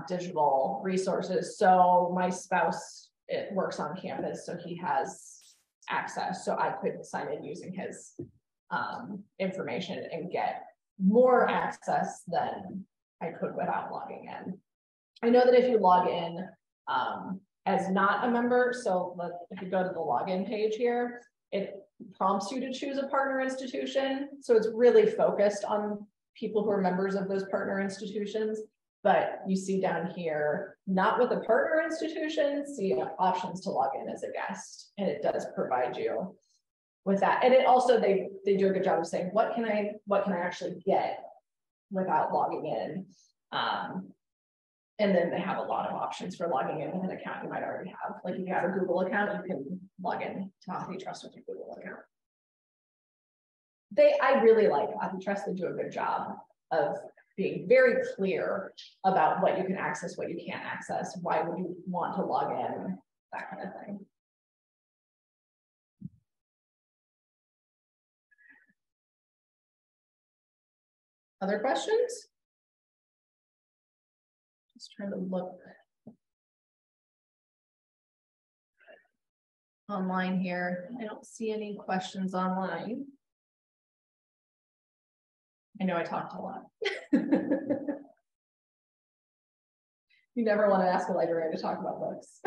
digital resources. So my spouse, it works on campus, so he has access. So I could sign in using his information and get more access than I could without logging in. I know that if you log in as not a member, so if you go to the login page here, it prompts you to choose a partner institution. So it's really focused on people who are members of those partner institutions. But you see down here, not with a partner institution, see options to log in as a guest. And it does provide you with that. And it also, they do a good job of saying, what can I actually get without logging in? And then they have a lot of options for logging in with an account you might already have. Like if you have a Google account, you can log in to AuthieTrust with your Google account. I really like AuthieTrust. They do a good job of being very clear about what you can access, what you can't access, why would you want to log in, that kind of thing. Other questions? Just trying to look online here. I don't see any questions online. I know I talked a lot. You never want to ask a librarian to talk about books.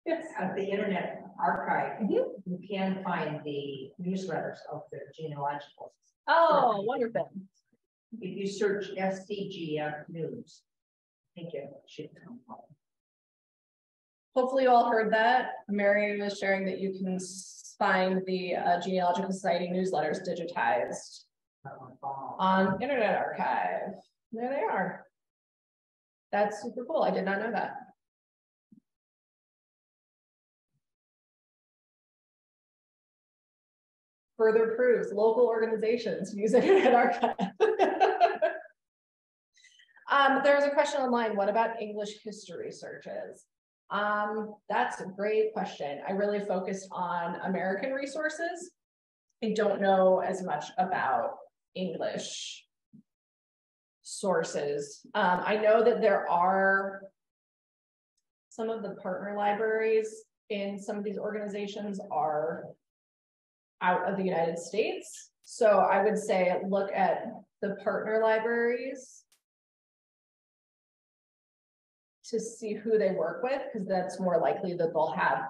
Yes. At the Internet Archive, you can find the newsletters of the genealogical. Oh, wonderful. If you search SDGF News, I think it should come up. Hopefully you all heard that. Mary was sharing that you can find the Genealogical Society newsletters digitized on Internet Archive. There they are. That's super cool. I did not know that. Further proves local organizations use Internet Archive. There's a question online. What about English history searches? That's a great question. I really focused on American resources. I don't know as much about English sources. I know that there are some of the partner libraries in some of these organizations are out of the United States. So I would say look at the partner libraries to see who they work with, because that's more likely that they'll have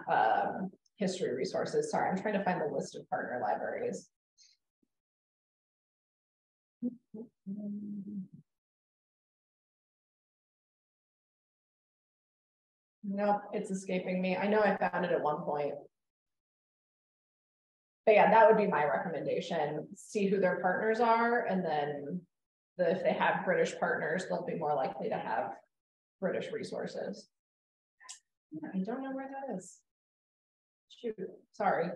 history resources. Sorry, I'm trying to find the list of partner libraries. Nope, it's escaping me. I know I found it at one point. But yeah, that would be my recommendation. See who their partners are, and then if they have British partners, they'll be more likely to have British resources. I don't know where that is. Shoot, sorry.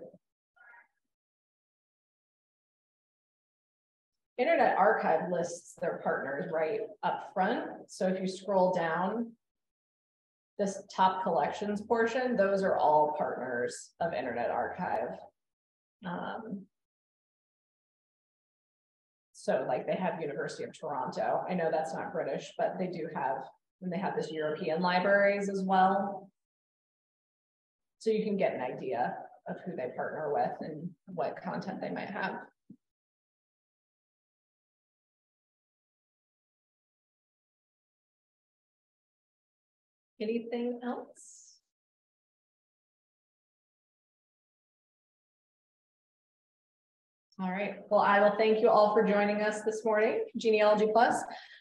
Internet Archive lists their partners right up front. So if you scroll down this top collections portion, those are all partners of Internet Archive. So like they have University of Toronto. I know that's not British, but they do have, and they have this European libraries as well. So you can get an idea of who they partner with and what content they might have. Anything else? All right, well, I will thank you all for joining us this morning, Genealogy Plus.